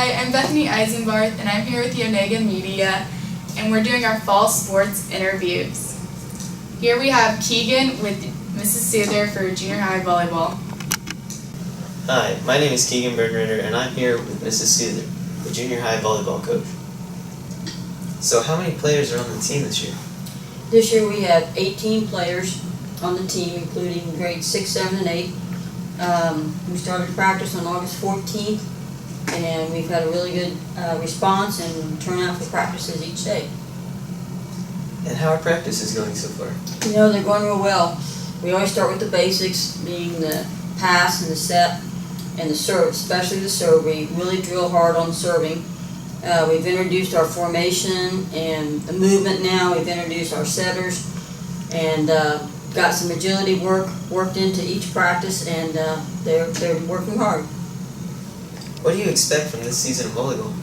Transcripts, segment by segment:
Hi, I'm Bethany Eisenbarth, and I'm here with the Onaga Media, and we're doing our fall sports interviews. Here we have Keegan with Mrs. Souther for junior high volleyball. Hi, my name is Keegan Bernritter, and I'm here with Mrs. Souther, the junior high volleyball coach. So how many players are on the team this year? This year we have 18 players on the team, including grades 6, 7, and 8. We started practice on August 14th, and we've had a really good response and turnout for practices each day. And how are practices going so far? You know, they're going real well. We always start with the basics, being the pass and the set and the serve, especially the serve. We really drill hard on serving. We've introduced our formation and the movement now. We've introduced our setters and got some agility worked into each practice, and they're working hard. What do you expect from this season of volleyball?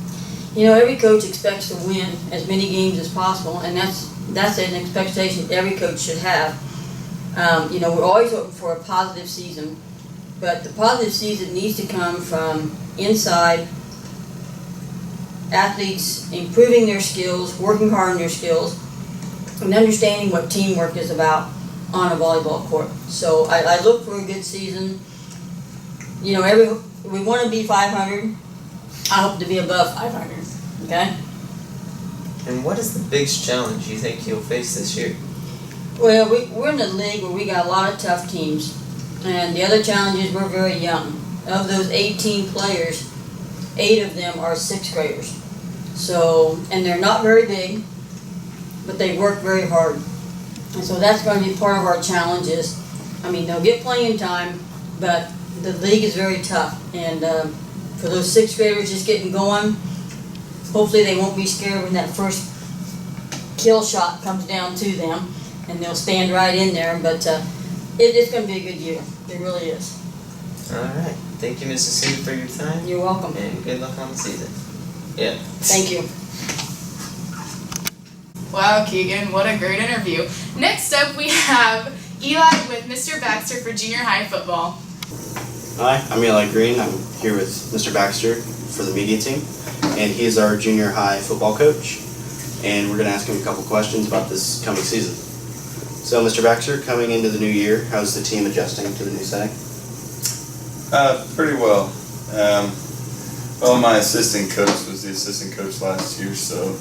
You know, every coach expects to win as many games as possible, and that's an expectation every coach should have. You know, we're always hoping for a positive season, but the positive season needs to come from inside, athletes improving their skills, working hard on their skills, and understanding what teamwork is about on a volleyball court. So I look for a good season. You know, we want to be 500. I hope to be above 500. Okay? And what is the biggest challenge you think you'll face this year? Well, we're in a league where we got a lot of tough teams. And the other challenge is we're very young. Of those 18 players, 8 of them are 6th graders. So, and they're not very big, but they work very hard. And so that's going to be part of our challenges. I mean, they'll get playing time, but the league is very tough. And for those 6th graders just getting going, hopefully they won't be scared when that first kill shot comes down to them, and they'll stand right in there. But it's going to be a good year. It really is. All right. Thank you, Mrs. Souther, for your time. You're welcome. And good luck on the season. Yeah. Thank you. Wow, Keegan, what a great interview. Next up, we have Eli with Mr. Baxter for junior high football. Hi, I'm Eli Green. I'm here with Mr. Baxter for the media team, and he's our junior high football coach, and we're going to ask him a couple questions about this coming season. So, Mr. Baxter, coming into the new year, how's the team adjusting to the new setting? Pretty well. Well, my assistant coach was the assistant coach last year, so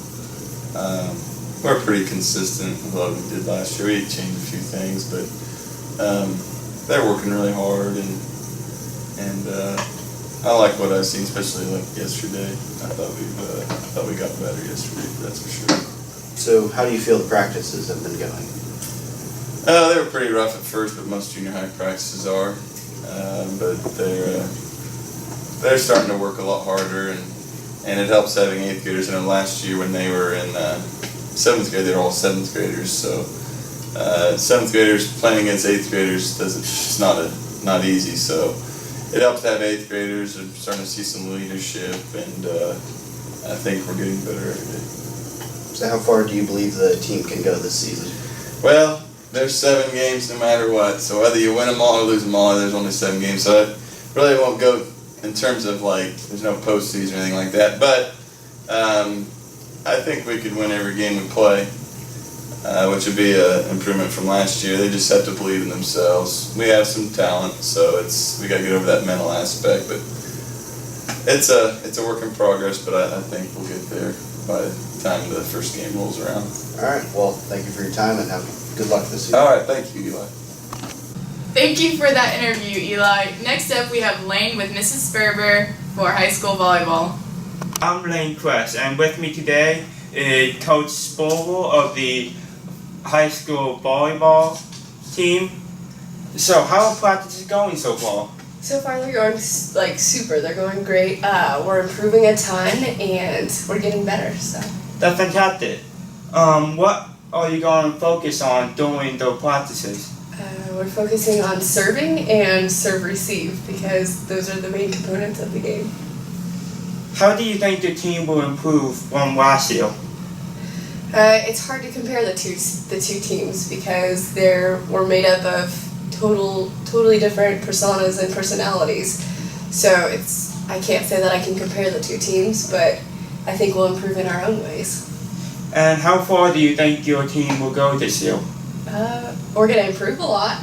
we're pretty consistent with what we did last year. We changed a few things, but they're working really hard, and I like what I've seen, especially like yesterday. I thought we got better yesterday, that's for sure. So, how do you feel the practices have been going? They were pretty rough at first, but most junior high practices are. But they're starting to work a lot harder, and it helps having 8th graders. And last year when they were in 7th grade, they were all 7th graders. So 7th graders playing against 8th graders it's not easy. So it helps to have 8th graders. I'm starting to see some leadership, and I think we're getting better every day. So, how far do you believe the team can go this season? Well, there's 7 games no matter what, so whether you win them all or lose them all, there's only 7 games, so it really won't go in terms of like, there's no postseason or anything like that, but I think we could win every game we play, which would be an improvement from last year. They just have to believe in themselves. We have some talent, so we got to get over that mental aspect, but it's a work in progress, but I think we'll get there by the time the first game rolls around. All right, well, thank you for your time, and have good luck this season. All right, thank you, Eli. Thank you for that interview, Eli. Next up, we have Lane with Mrs. Sperber for high school volleyball. I'm Lane Quest, and with me today is Coach Spogel of the high school volleyball team. So, how are practices going so far? So far they're going like super. They're going great. We're improving a ton and we're getting better. So That's fantastic. What are you going to focus on during the practices? we're focusing on serving and serve receive because those are the main components of the game. How do you think the team will improve from last year? It's hard to compare the two teams because we're made up of totally different personas and personalities. So it's I can't say that I can compare the two teams, but I think we'll improve in our own ways. And how far do you think your team will go this year? We're going to improve a lot.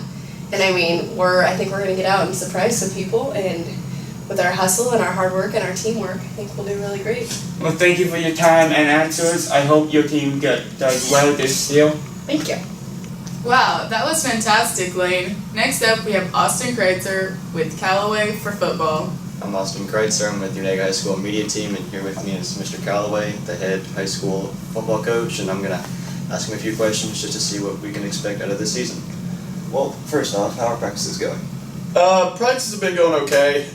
And I mean, I think we're going to get out and surprise some people, and with our hustle and our hard work and our teamwork, I think we'll do really great. Well, thank you for your time and answers. I hope your team does well this year. Thank you. Wow, that was fantastic, Lane. Next up, we have Austin Kreitzer with Callaway for football. I'm Austin Kreitzer. I'm with the Onaga High School media team, and here with me is Mr. Callaway, the head high school football coach, and I'm going to ask him a few questions just to see what we can expect out of this season. Well, first off, how are practices going? Practices have been going okay.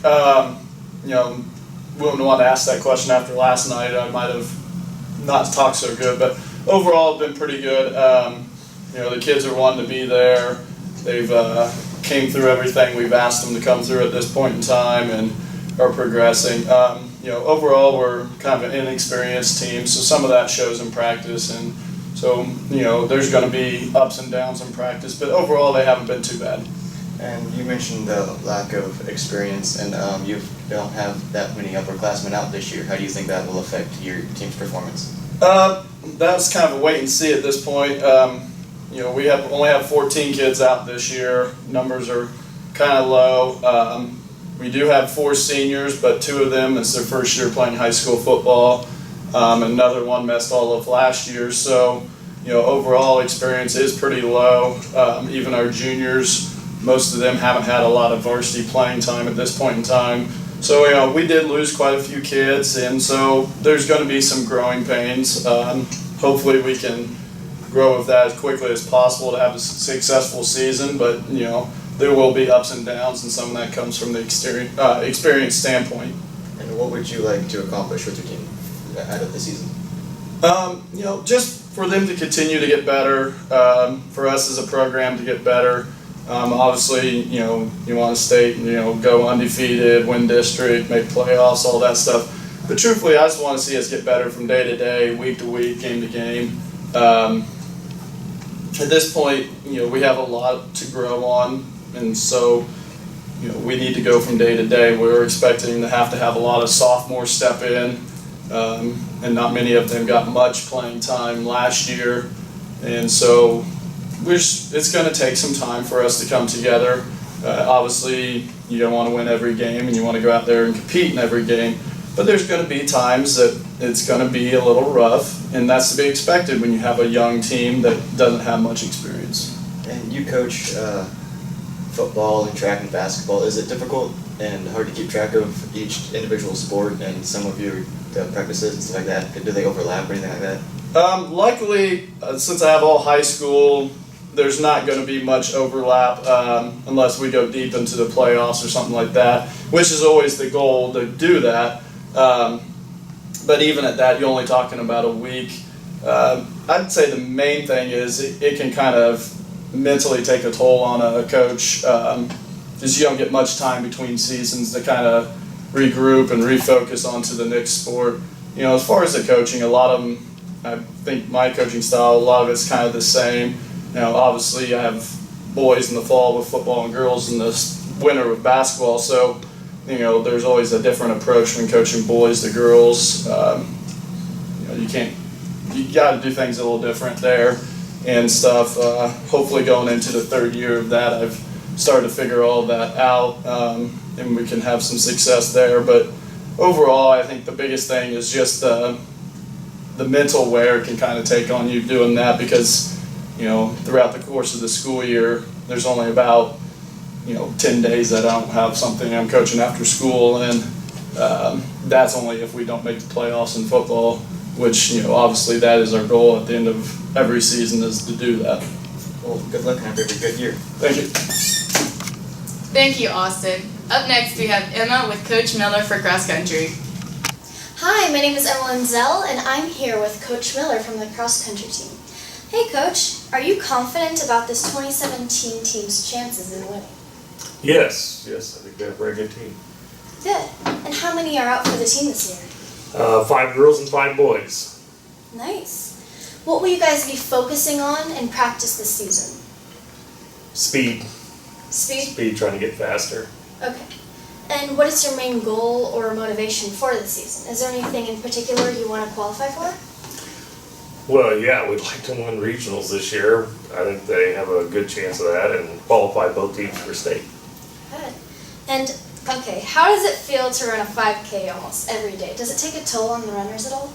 Wouldn't want to ask that question after last night. I might have not talked so good, but overall, it's been pretty good. The kids are wanting to be there. They've came through everything we've asked them to come through at this point in time and are progressing. Overall, we're kind of an inexperienced team, so some of that shows in practice, and so there's going to be ups and downs in practice, but overall, they haven't been too bad. And you mentioned the lack of experience, and you don't have that many upperclassmen out this year. How do you think that will affect your team's performance? That's kind of a wait and see at this point. We only have 14 kids out this year. Numbers are kind of low. We do have 4 seniors, but 2 of them, it's their first year playing high school football. Another one missed all of last year. So, overall experience is pretty low. Even our juniors, most of them haven't had a lot of varsity playing time at this point in time. So, we did lose quite a few kids, and so there's going to be some growing pains. Hopefully we can grow with that as quickly as possible to have a successful season, but there will be ups and downs, and some of that comes from the experience standpoint. And what would you like to accomplish with your team out of the season? Just for them to continue to get better, for us as a program to get better. Obviously, you want to stay, go undefeated, win district, make playoffs, all that stuff. But truthfully, I just want to see us get better from day to day, week to week, game to game. At this point, we have a lot to grow on, and so, we need to go from day to day. We're expecting to have a lot of sophomores step in, and not many of them got much playing time last year, and so it's going to take some time for us to come together. Obviously, you don't want to win every game, and you want to go out there and compete in every game, but there's going to be times that it's going to be a little rough, and that's to be expected when you have a young team that doesn't have much experience. And you coach football and track and basketball. Is it difficult and hard to keep track of each individual sport and some of your practices and stuff like that? Do they overlap or anything like that? Luckily, since I have all high school, there's not going to be much overlap unless we go deep into the playoffs or something like that, which is always the goal to do that. But even at that, you're only talking about a week. I'd say the main thing is it can kind of mentally take a toll on a coach because you don't get much time between seasons to kind of regroup and refocus onto the next sport. As far as the coaching, a lot of them, I think my coaching style, a lot of it's kind of the same. Obviously I have boys in the fall with football and girls in the winter with basketball, so there's always a different approach when coaching boys to girls. You got to do things a little different there and stuff. Hopefully going into the 3rd year of that, I've started to figure all that out, and we can have some success there. But overall, I think the biggest thing is just the mental wear it can kind of take on you doing that, because throughout the course of the school year, there's only about 10 days that I don't have something I'm coaching after school, and that's only if we don't make the playoffs in football, which obviously that is our goal at the end of every season, is to do that. Well, good luck and have a good year. Thank you. Thank you, Austin. Up next, we have Emma with Coach Miller for cross country. Hi, my name is Emma Lenzel, and I'm here with Coach Miller from the cross country team. Hey Coach, are you confident about this 2017 team's chances in winning? Yes, I think they're a very good team. Good. And how many are out for the team this year? 5 girls and 5 boys. Nice. What will you guys be focusing on in practice this season? Speed, Speed? trying to get faster. Okay. And what is your main goal or motivation for the season? Is there anything in particular you want to qualify for? Well, yeah, we'd like to win regionals this year. I think they have a good chance of that and qualify both teams for state. Good. And, okay, how does it feel to run a 5K almost every day? Does it take a toll on the runners at all?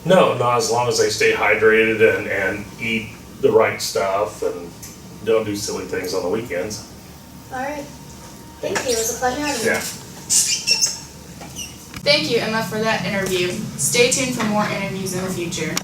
No, not as long as they stay hydrated and eat the right stuff and don't do silly things on the weekends. All right. Thank you. It was a pleasure having Yeah. you. Thank you, Emma, for that interview. Stay tuned for more interviews in the future.